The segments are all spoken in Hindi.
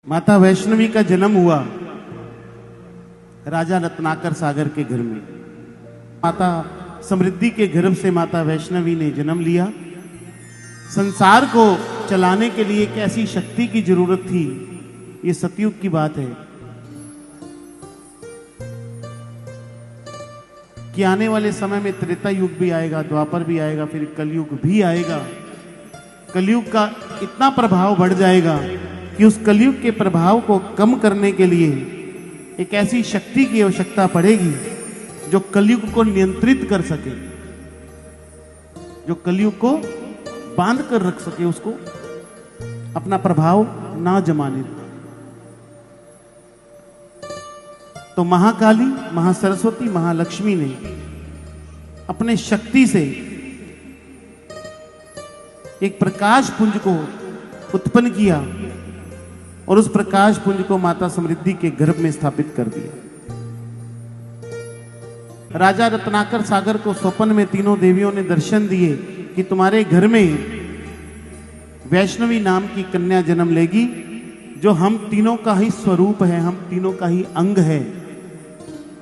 माता वैष्णवी का जन्म हुआ राजा रत्नाकर सागर के घर में। माता समृद्धि के गर्भ से माता वैष्णवी ने जन्म लिया। संसार को चलाने के लिए एक ऐसी शक्ति की जरूरत थी। ये सतयुग की बात है कि आने वाले समय में त्रेता युग भी आएगा, द्वापर भी आएगा, फिर कलयुग भी आएगा। कलयुग का इतना प्रभाव बढ़ जाएगा कि उस कलयुग के प्रभाव को कम करने के लिए एक ऐसी शक्ति की आवश्यकता पड़ेगी जो कलयुग को नियंत्रित कर सके, जो कलयुग को बांध कर रख सके, उसको अपना प्रभाव ना जमाने दे। तो महाकाली, महासरस्वती, महालक्ष्मी ने अपने शक्ति से एक प्रकाश पुंज को उत्पन्न किया और उस प्रकाश पुंज को माता समृद्धि के गर्भ में स्थापित कर दिया। राजा रत्नाकर सागर को स्वप्न में तीनों देवियों ने दर्शन दिए कि तुम्हारे घर में वैष्णवी नाम की कन्या जन्म लेगी, जो हम तीनों का ही स्वरूप है, हम तीनों का ही अंग है।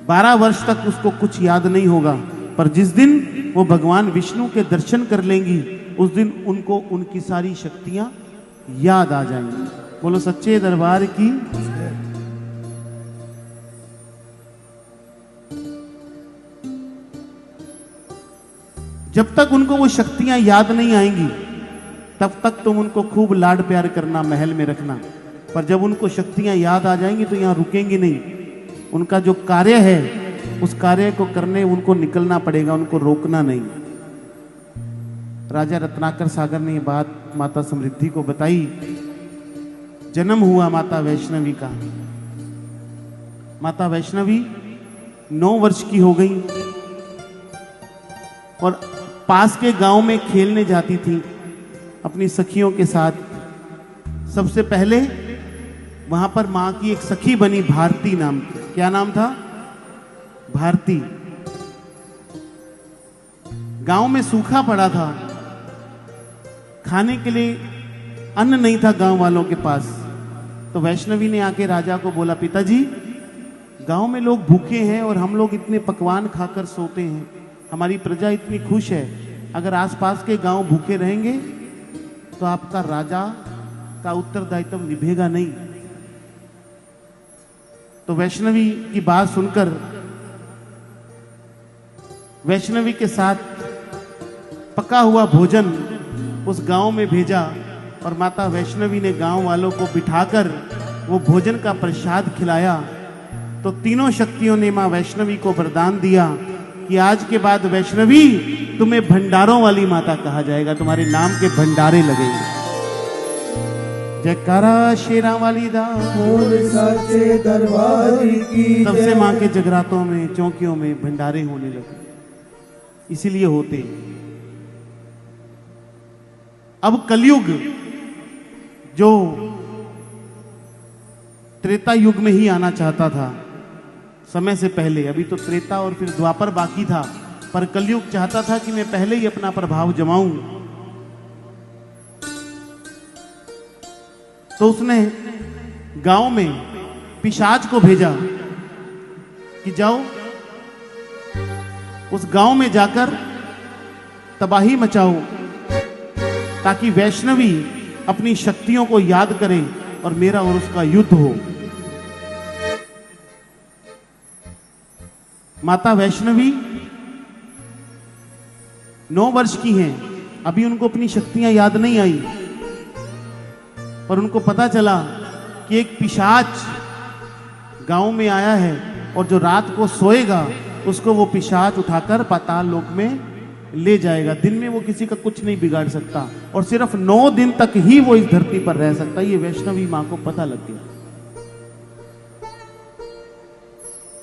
12 वर्ष तक उसको कुछ याद नहीं होगा, पर जिस दिन वो भगवान विष्णु के दर्शन कर लेंगी उस दिन उनको उनकी सारी शक्तियां याद आ जाएंगी। बोलो सच्चे दरबार की। जब तक उनको वो शक्तियां याद नहीं आएंगी तब तक तुम उनको खूब लाड प्यार करना, महल में रखना, पर जब उनको शक्तियां याद आ जाएंगी तो यहां रुकेंगी नहीं। उनका जो कार्य है उस कार्य को करने उनको निकलना पड़ेगा, उनको रोकना नहीं। राजा रत्नाकर सागर ने ये बात माता समृद्धि को बताई। जन्म हुआ माता वैष्णवी का। माता वैष्णवी 9 वर्ष की हो गई और पास के गांव में खेलने जाती थी अपनी सखियों के साथ। सबसे पहले वहां पर मां की एक सखी बनी, भारती नाम की। क्या नाम था? भारती। गांव में सूखा पड़ा था, खाने के लिए अन्न नहीं था गांव वालों के पास। तो वैष्णवी ने आके राजा को बोला, पिताजी गांव में लोग भूखे हैं और हम लोग इतने पकवान खाकर सोते हैं, हमारी प्रजा इतनी खुश है, अगर आसपास के गांव भूखे रहेंगे तो आपका राजा का उत्तरदायित्व निभेगा नहीं। तो वैष्णवी की बात सुनकर वैष्णवी के साथ पका हुआ भोजन उस गांव में भेजा और माता वैष्णवी ने गांव वालों को बिठाकर वो भोजन का प्रसाद खिलाया। तो तीनों शक्तियों ने मां वैष्णवी को वरदान दिया कि आज के बाद वैष्णवी तुम्हें भंडारों वाली माता कहा जाएगा, तुम्हारे नाम के भंडारे लगेंगे। जयकारा शेरा वाली दा सच्चे दरबार की। तब से मां के जगरातों में, चौकियों में भंडारे होने लगे, इसीलिए होते। अब कलयुग जो त्रेता युग में ही आना चाहता था समय से पहले, अभी तो त्रेता और फिर द्वापर बाकी था, पर कलयुग चाहता था कि मैं पहले ही अपना प्रभाव जमाऊं। तो उसने गांव में पिशाच को भेजा कि जाओ उस गांव में जाकर तबाही मचाओ ताकि वैष्णवी अपनी शक्तियों को याद करे और मेरा और उसका युद्ध हो। माता वैष्णवी 9 वर्ष की हैं, अभी उनको अपनी शक्तियां याद नहीं आई, पर उनको पता चला कि एक पिशाच गांव में आया है और जो रात को सोएगा उसको वो पिशाच उठाकर पाताल लोक में ले जाएगा। दिन में वो किसी का कुछ नहीं बिगाड़ सकता और सिर्फ 9 दिन तक ही वो इस धरती पर रह सकता है। ये वैष्णवी मां को पता लग गया।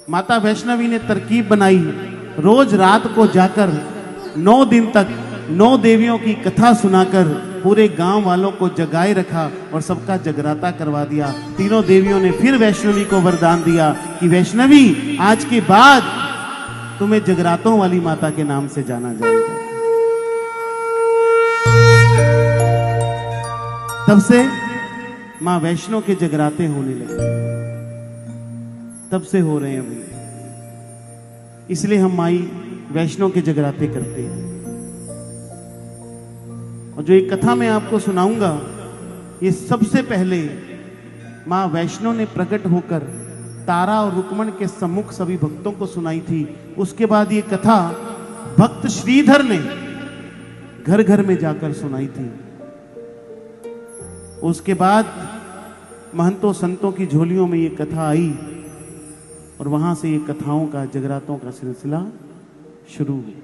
माता वैष्णवी ने तरकीब बनाई, रोज रात को जाकर 9 दिन तक 9 देवियों की कथा सुनाकर पूरे गांव वालों को जगाए रखा और सबका जगराता करवा दिया। तीनों देवियों ने फिर वैष्णवी को वरदान दिया कि वैष्णवी आज के बाद तुम्हें जगरातों वाली माता के नाम से जाना जाएगा। तब से मां वैष्णो के जगराते होने लगे। तब से हो रहे हैं भाई, इसलिए हम माई वैष्णो के जगराते करते हैं। और जो एक कथा मैं आपको सुनाऊंगा, ये सबसे पहले मां वैष्णो ने प्रकट होकर तारा और रुक्मण के सम्मुख सभी भक्तों को सुनाई थी। उसके बाद ये कथा भक्त श्रीधर ने घर घर में जाकर सुनाई थी। उसके बाद महंतों संतों की झोलियों में ये कथा आई और वहां से ये कथाओं का, जगरातों का सिलसिला शुरू हुआ।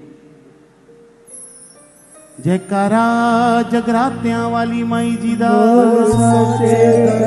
जयकारा जगरात्यां वाली माई जी दा। बोल सच्चे